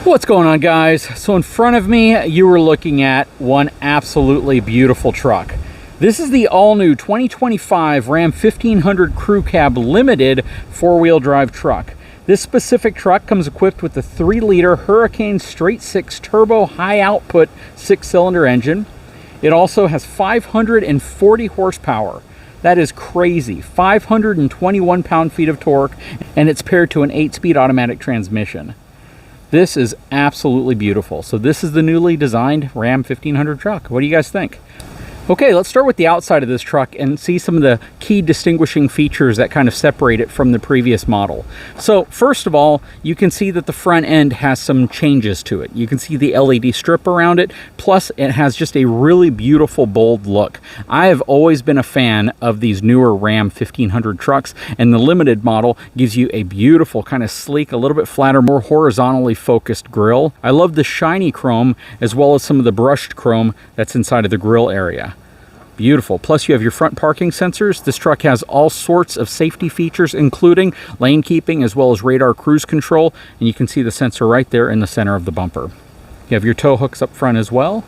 What's going on, guys? So in front of me you were looking at one absolutely beautiful truck. This is the all-new 2025 Ram 1500 Crew Cab Limited four-wheel drive truck. This specific truck comes equipped with the 3-liter Hurricane Straight 6 turbo high output 6-cylinder engine. It also has 540 horsepower. That is crazy. 521 pound-feet of torque, and it's paired to an 8-speed automatic transmission. This is absolutely beautiful. So this is the newly designed Ram 1500 truck. What do you guys think? Okay, let's start with the outside of this truck and see some of the key distinguishing features that kind of separate it from the previous model. So first of all, you can see that the front end has some changes to it. You can see the LED strip around it, plus it has just a really beautiful, bold look. I have always been a fan of these newer Ram 1500 trucks, and the Limited model gives you a beautiful, kind of sleek, a little bit flatter, more horizontally focused grille. I love the shiny chrome as well as some of the brushed chrome that's inside of the grille area. Beautiful. Plus you have your front parking sensors. This truck has all sorts of safety features, including lane keeping as well as radar cruise control. And you can see the sensor right there in the center of the bumper. You have your tow hooks up front as well.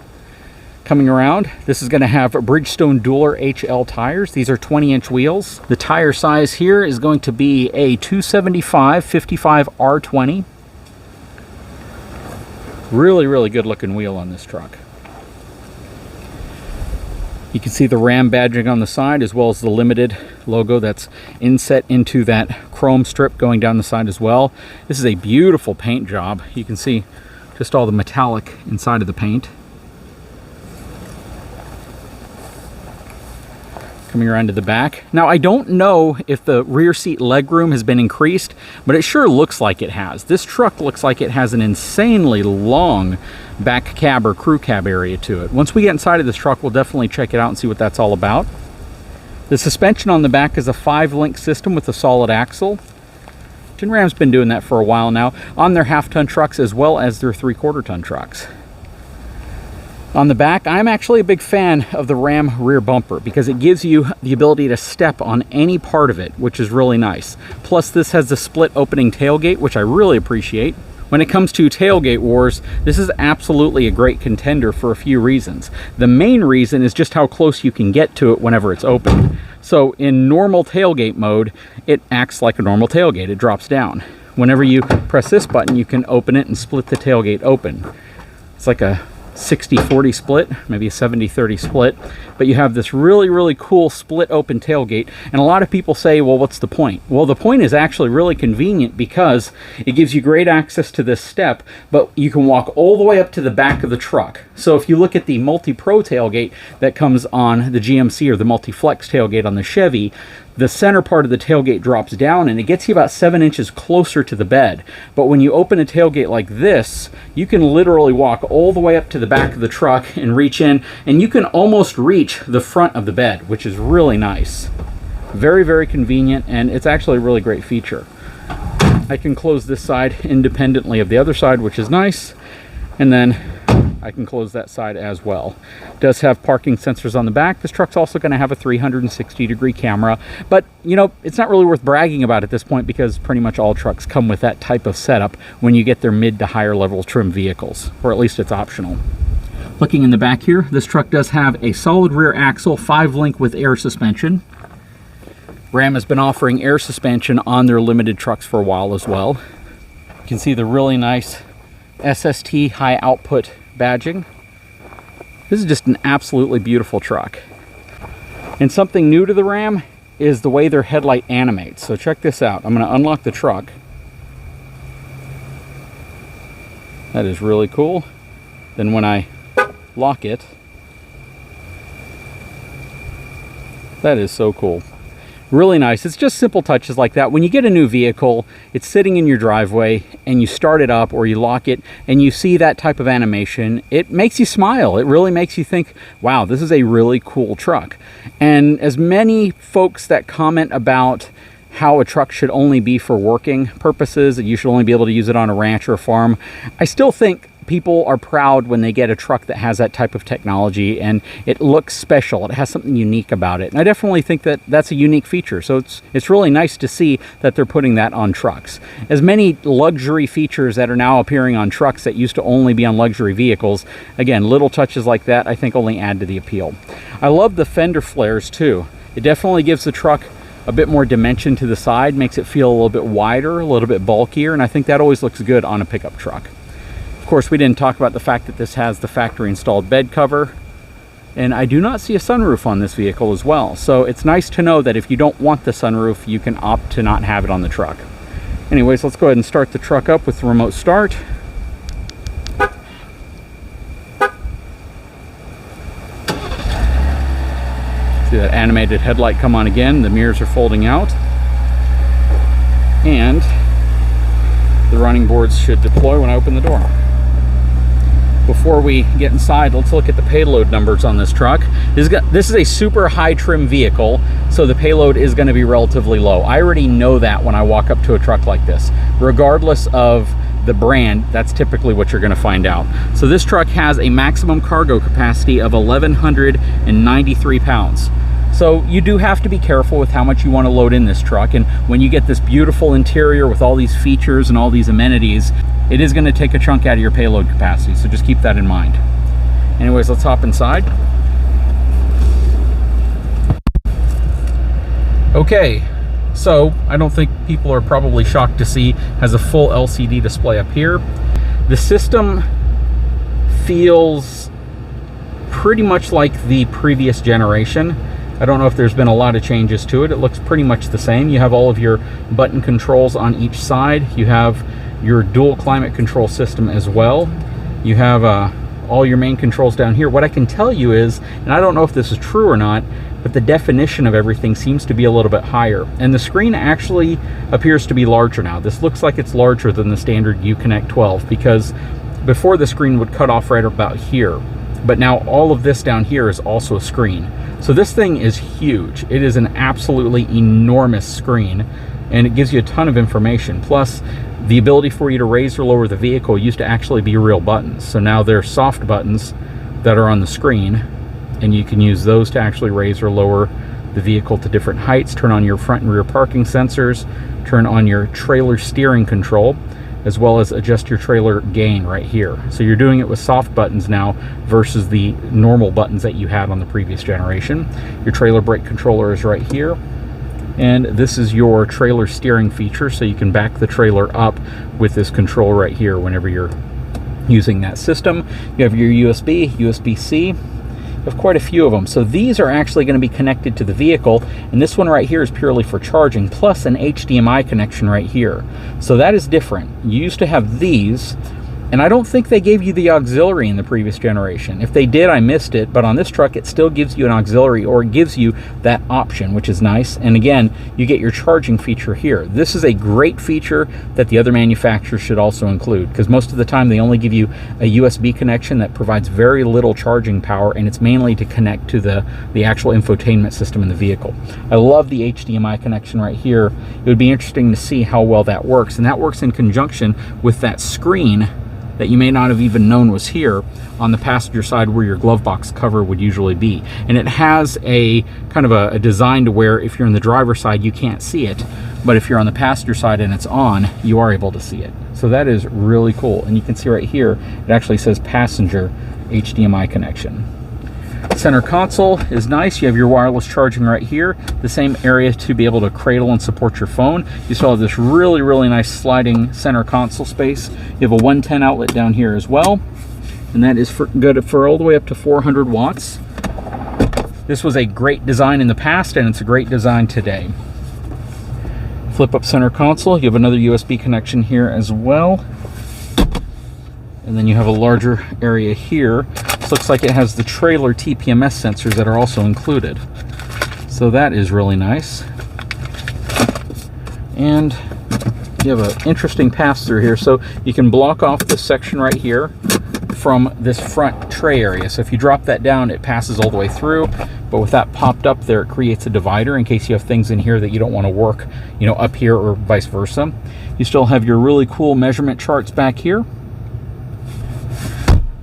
Coming around, this is going to have Bridgestone Dueler HL tires. These are 20-inch wheels. The tire size here is going to be a 275/55 R20. Really good looking wheel on this truck. You can see the Ram badging on the side as well as the Limited logo that's inset into that chrome strip going down the side as well. This is a beautiful paint job. You can see just all the metallic inside of the paint. Coming around to the back. Now, I don't know if the rear seat legroom has been increased, but it sure looks like it has. This truck looks like it has an insanely long back cab or crew cab area to it. Once we get inside of this truck, we'll definitely check it out and see what that's all about. The suspension on the back is a 5-link system with a solid axle. Ram's been doing that for a while now on their half-ton trucks as well as their 3/4-ton trucks. On the back, I'm actually a big fan of the Ram rear bumper because it gives you the ability to step on any part of it, which is really nice. Plus, this has the split opening tailgate, which I really appreciate. When it comes to tailgate wars, this is absolutely a great contender for a few reasons. The main reason is just how close you can get to it whenever it's open. So in normal tailgate mode, it acts like a normal tailgate. It drops down. Whenever you press this button, you can open it and split the tailgate open. It's like a 60-40 split, maybe a 70-30 split, but you have this really cool split open tailgate. And a lot of people say, well, what's the point? Well, the point is actually really convenient because it gives you great access to this step, but you can walk all the way up to the back of the truck. So if you look at the Multi-Pro tailgate that comes on the GMC or the Multi-Flex tailgate on the Chevy, the center part of the tailgate drops down and it gets you about 7 inches closer to the bed. But when you open a tailgate like this, you can literally walk all the way up to the back of the truck and reach in, and you can almost reach the front of the bed, which is really nice. Very convenient, and it's actually a really great feature. I can close this side independently of the other side, which is nice, and then I can close that side as well. It does have parking sensors on the back. This truck's also going to have a 360-degree camera, but you know, it's not really worth bragging about at this point because pretty much all trucks come with that type of setup when you get their mid to higher level trim vehicles, or at least it's optional. Looking in the back here, this truck does have a solid rear axle, 5-link with air suspension. Ram has been offering air suspension on their Limited trucks for a while as well. You can see the really nice SST high output badging. This is just an absolutely beautiful truck. And something new to the Ram is the way their headlight animates. So check this out. I'm going to unlock the truck. That is really cool. Then when I lock it, that is so cool. Really nice. It's just simple touches like that. When you get a new vehicle, it's sitting in your driveway and you start it up or you lock it and you see that type of animation, it makes you smile. It really makes you think, wow, this is a really cool truck. And as many folks that comment about how a truck should only be for working purposes, that you should only be able to use it on a ranch or a farm, I still think people are proud when they get a truck that has that type of technology, and it looks special. It has something unique about it. And I definitely think that that's a unique feature. So it's really nice to see that they're putting that on trucks. As many luxury features that are now appearing on trucks that used to only be on luxury vehicles, again, little touches like that I think only add to the appeal. I love the fender flares too. It definitely gives the truck a bit more dimension to the side, makes it feel a little bit wider, a little bit bulkier, and I think that always looks good on a pickup truck. Of course, we didn't talk about the fact that this has the factory installed bed cover, and I do not see a sunroof on this vehicle as well. So it's nice to know that if you don't want the sunroof, you can opt to not have it on the truck. Anyways, let's go ahead and start the truck up with the remote start. See that animated headlight come on again. The mirrors are folding out, and the running boards should deploy when I open the door. Before we get inside, let's look at the payload numbers on this truck. This is a super high trim vehicle, so the payload is going to be relatively low. I already know that when I walk up to a truck like this. Regardless of the brand, that's typically what you're going to find out. So this truck has a maximum cargo capacity of 1,193 pounds. So you do have to be careful with how much you want to load in this truck, and when you get this beautiful interior with all these features and all these amenities, it is going to take a chunk out of your payload capacity, so just keep that in mind. Anyways, let's hop inside. Okay, so I don't think people are probably shocked to see has a full LCD display up here. The system feels pretty much like the previous generation. I don't know if there's been a lot of changes to it. It looks pretty much the same. You have all of your button controls on each side. You have your dual climate control system as well. You have all your main controls down here. What I can tell you is, and I don't know if this is true or not, but the definition of everything seems to be a little bit higher. And the screen actually appears to be larger now. This looks like it's larger than the standard Uconnect 12, because before the screen would cut off right about here. But now all of this down here is also a screen. So this thing is huge. It is an absolutely enormous screen, and it gives you a ton of information. Plus, the ability for you to raise or lower the vehicle used to actually be real buttons. So now they're soft buttons that are on the screen, and you can use those to actually raise or lower the vehicle to different heights, turn on your front and rear parking sensors, turn on your trailer steering control, as well as adjust your trailer gain right here. So you're doing it with soft buttons now versus the normal buttons that you had on the previous generation. Your trailer brake controller is right here. And this is your trailer steering feature, so you can back the trailer up with this control right here whenever you're using that system. You have your USB, USB-C. You have quite a few of them. So these are actually going to be connected to the vehicle, and this one right here is purely for charging, plus an HDMI connection right here. So that is different. You used to have these, and I don't think they gave you the auxiliary in the previous generation. If they did, I missed it, but on this truck it still gives you an auxiliary, or it gives you that option, which is nice. And again, you get your charging feature here. This is a great feature that the other manufacturers should also include, because most of the time they only give you a USB connection that provides very little charging power, and it's mainly to connect to the actual infotainment system in the vehicle. I love the HDMI connection right here. It would be interesting to see how well that works, and that works in conjunction with that screen that you may not have even known was here on the passenger side where your glove box cover would usually be. And it has a kind of a design to where if you're in the driver's side, you can't see it, but if you're on the passenger side and it's on, you are able to see it. So that is really cool. And you can see right here, it actually says passenger HDMI connection. Center console is nice. You have your wireless charging right here, the same area to be able to cradle and support your phone. You still have this really, really nice sliding center console space. You have a 110 outlet down here as well, and that is good for all the way up to 400 watts. This was a great design in the past, and it's a great design today. Flip up center console. You have another USB connection here as well. And then you have a larger area here. This looks like it has the trailer TPMS sensors that are also included. So that is really nice. And you have an interesting pass-through here. So you can block off this section right here from this front tray area. So if you drop that down, it passes all the way through. But with that popped up there, it creates a divider in case you have things in here that you don't want to work, you know, up here or vice versa. You still have your really cool measurement charts back here.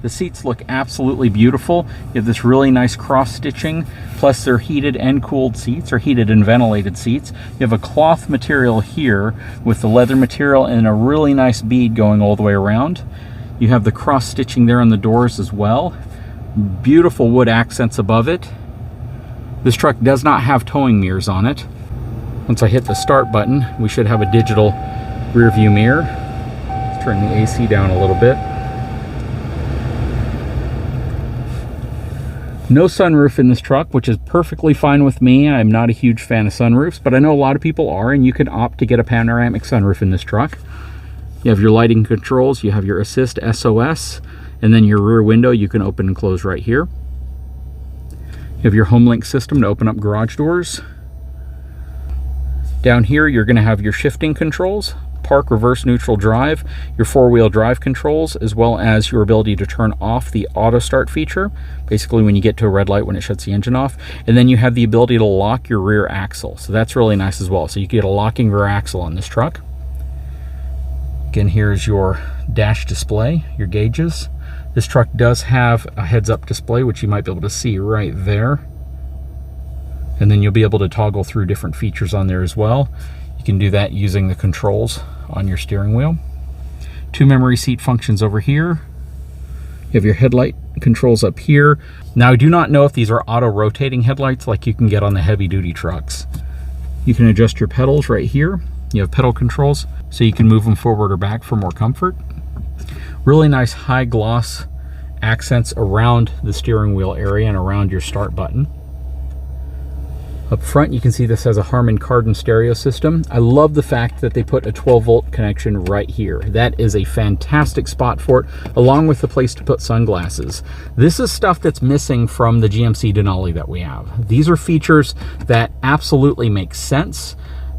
The seats look absolutely beautiful. You have this really nice cross stitching, plus they're heated and cooled seats, or heated and ventilated seats. You have a cloth material here with the leather material and a really nice bead going all the way around. You have the cross stitching there on the doors as well. Beautiful wood accents above it. This truck does not have towing mirrors on it. Once I hit the start button, we should have a digital rear view mirror. Let's turn the AC down a little bit. No sunroof in this truck, which is perfectly fine with me. I'm not a huge fan of sunroofs, but I know a lot of people are, and you can opt to get a panoramic sunroof in this truck. You have your lighting controls, you have your assist SOS, and then your rear window you can open and close right here. You have your HomeLink system to open up garage doors. Down here you're going to have your shifting controls, park, reverse, neutral, drive, your four-wheel drive controls, as well as your ability to turn off the auto start feature, basically when you get to a red light when it shuts the engine off. And then you have the ability to lock your rear axle, so that's really nice as well. So you get a locking rear axle on this truck. Again, here's your dash display, your gauges. This truck does have a heads-up display, which you might be able to see right there. And then you'll be able to toggle through different features on there as well. You can do that using the controls on your steering wheel. 2 memory seat functions over here. You have your headlight controls up here. Now, I do not know if these are auto-rotating headlights like you can get on the heavy-duty trucks. You can adjust your pedals right here. You have pedal controls, so you can move them forward or back for more comfort. Really nice high gloss accents around the steering wheel area and around your start button. Up front, you can see this has a Harman Kardon stereo system. I love the fact that they put a 12-volt connection right here. That is a fantastic spot for it, along with the place to put sunglasses. This is stuff that's missing from the GMC Denali that we have. These are features that absolutely make sense,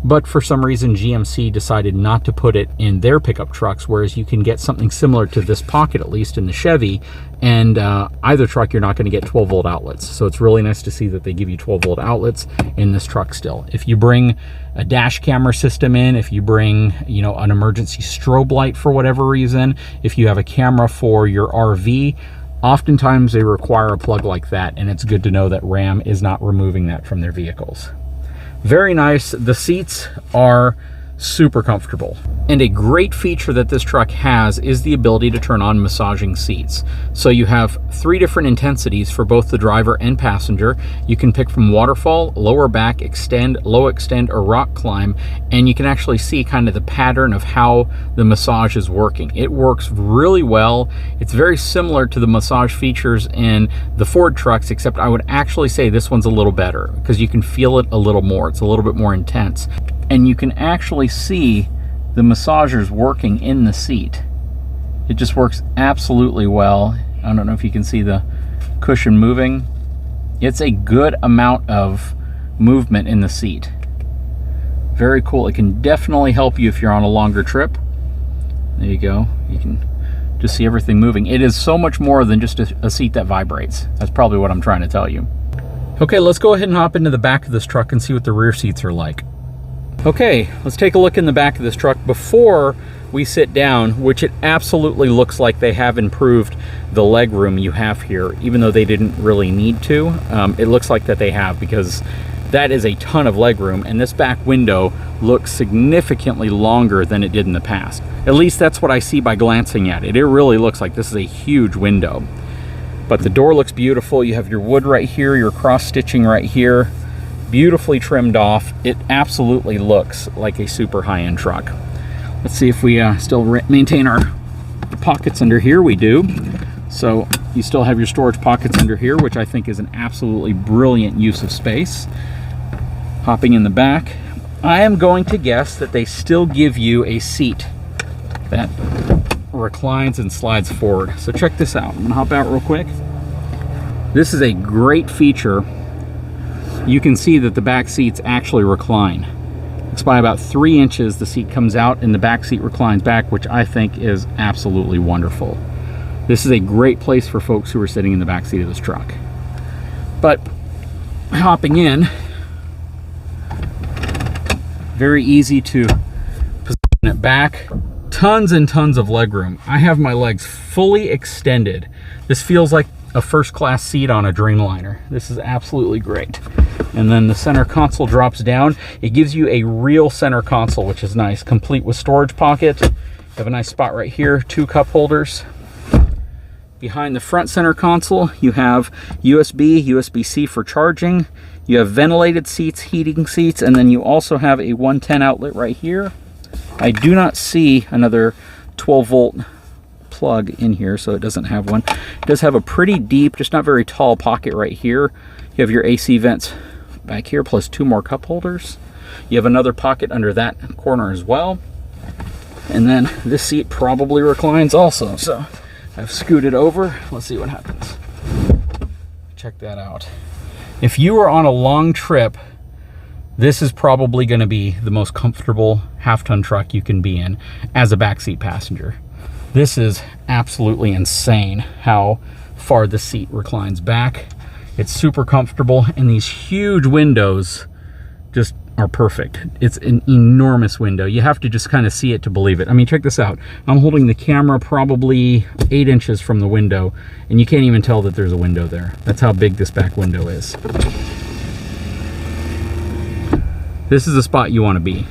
but for some reason GMC decided not to put it in their pickup trucks, whereas you can get something similar to this pocket, at least in the Chevy, and either truck you're not going to get 12-volt outlets. So it's really nice to see that they give you 12-volt outlets in this truck still. If you bring a dash camera system in, if you bring, you know, an emergency strobe light for whatever reason, if you have a camera for your RV, oftentimes they require a plug like that, and it's good to know that Ram is not removing that from their vehicles. Very nice. The seats are super comfortable. And a great feature that this truck has is the ability to turn on massaging seats. So you have 3 different intensities for both the driver and passenger. You can pick from waterfall, lower back, extend, low extend, or rock climb, and you can actually see kind of the pattern of how the massage is working. It works really well. It's very similar to the massage features in the Ford trucks, except I would actually say this one's a little better because you can feel it a little more. It's a little bit more intense. And you can actually see the massagers working in the seat. It just works absolutely well. I don't know if you can see the cushion moving. It's a good amount of movement in the seat. Very cool. It can definitely help you if you're on a longer trip. There you go. You can just see everything moving. It is so much more than just a seat that vibrates. That's probably what I'm trying to tell you. Okay, let's go ahead and hop into the back of this truck and see what the rear seats are like. Okay, let's take a look in the back of this truck before we sit down, which it absolutely looks like they have improved the leg room you have here, even though they didn't really need to. It looks like that they have, because that is a ton of leg room, and this back window looks significantly longer than it did in the past. At least that's what I see by glancing at it. It really looks like this is a huge window. But the door looks beautiful. You have your wood right here, your cross stitching right here. Beautifully trimmed off. It absolutely looks like a super high-end truck. Let's see if we still maintain our pockets under here. We do. So you still have your storage pockets under here, which I think is an absolutely brilliant use of space. Hopping in the back, I am going to guess that they still give you a seat that reclines and slides forward. So check this out. I'm gonna hop out real quick. This is a great feature. You can see that the back seats actually recline. It's by about 3 inches the seat comes out and the back seat reclines back, which I think is absolutely wonderful. This is a great place for folks who are sitting in the back seat of this truck. But hopping in, very easy to position it back. Tons and tons of leg room. I have my legs fully extended This feels like a first-class seat on a Dreamliner. This is absolutely great. And then the center console drops down. It gives you a real center console, which is nice, complete with storage pocket. You have a nice spot right here, 2 cup holders. Behind the front center console, you have USB, USB-C for charging. You have ventilated seats, heating seats, and then you also have a 110 outlet right here. I do not see another 12-volt plug in here, so it doesn't have one. It does have a pretty deep, just not very tall pocket right here. You have your AC vents back here, plus 2 more cup holders. You have another pocket under that corner as well. And then this seat probably reclines also. So I've scooted over. Let's see what happens. Check that out. If you are on a long trip, this is probably going to be the most comfortable half-ton truck you can be in as a backseat passenger. This is absolutely insane how far the seat reclines back. It's super comfortable, and these huge windows just are perfect. It's an enormous window. You have to just kind of see it to believe it. I mean, check this out. I'm holding the camera probably 8 inches from the window, and you can't even tell that there's a window there. That's how big this back window is. This is the spot you want to be.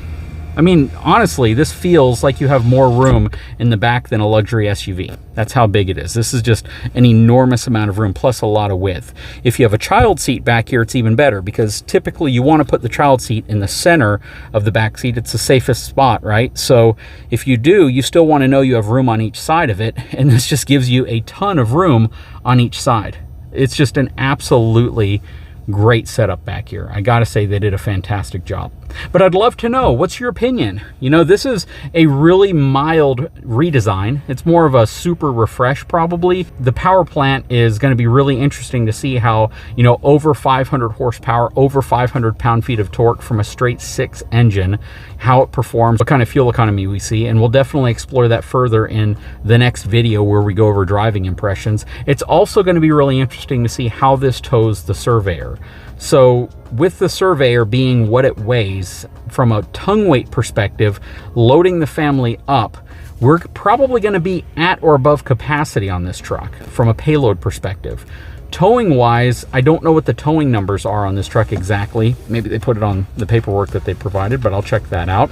I mean, honestly, this feels like you have more room in the back than a luxury SUV. That's how big it is. This is just an enormous amount of room, plus a lot of width. If you have a child seat back here, it's even better, because typically you want to put the child seat in the center of the back seat. It's the safest spot, right? So if you do, you still want to know you have room on each side of it, and this just gives you a ton of room on each side. It's just an absolutely great setup back here. I gotta say, they did a fantastic job. But I'd love to know, what's your opinion? You know, this is a really mild redesign. It's more of a super refresh, probably. The power plant is going to be really interesting to see how, you know, over 500 horsepower, over 500 pound-feet of torque from a straight 6 engine, how it performs, what kind of fuel economy we see, and we'll definitely explore that further in the next video where we go over driving impressions. It's also going to be really interesting to see how this tows the Surveyor. So with the Surveyor being what it weighs, from a tongue weight perspective, loading the family up, we're probably going to be at or above capacity on this truck from a payload perspective. Towing wise, I don't know what the towing numbers are on this truck exactly. Maybe they put it on the paperwork that they provided, but I'll check that out.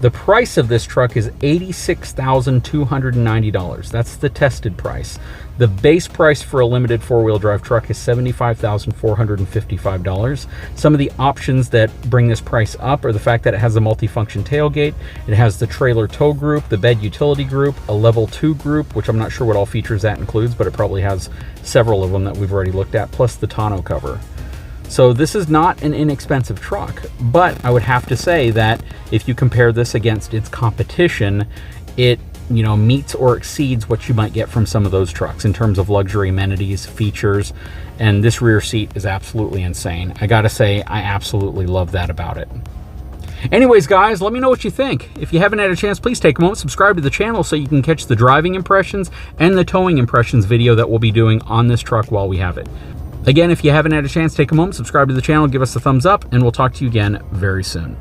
The price of this truck is $86,290. That's the tested price. The base price for a limited four-wheel drive truck is $75,455. Some of the options that bring this price up are the fact that it has a multifunction tailgate, it has the trailer tow group, the bed utility group, a level 2 group, which I'm not sure what all features that includes, but it probably has several of them that we've already looked at, plus the tonneau cover. So this is not an inexpensive truck, but I would have to say that if you compare this against its competition, it, you know, meets or exceeds what you might get from some of those trucks in terms of luxury amenities, features, and this rear seat is absolutely insane. I gotta say, I absolutely love that about it. Anyways, guys, let me know what you think. If you haven't had a chance, please take a moment, subscribe to the channel so you can catch the driving impressions and the towing impressions video that we'll be doing on this truck while we have it. Again, if you haven't had a chance, take a moment, subscribe to the channel, give us a thumbs up, and we'll talk to you again very soon.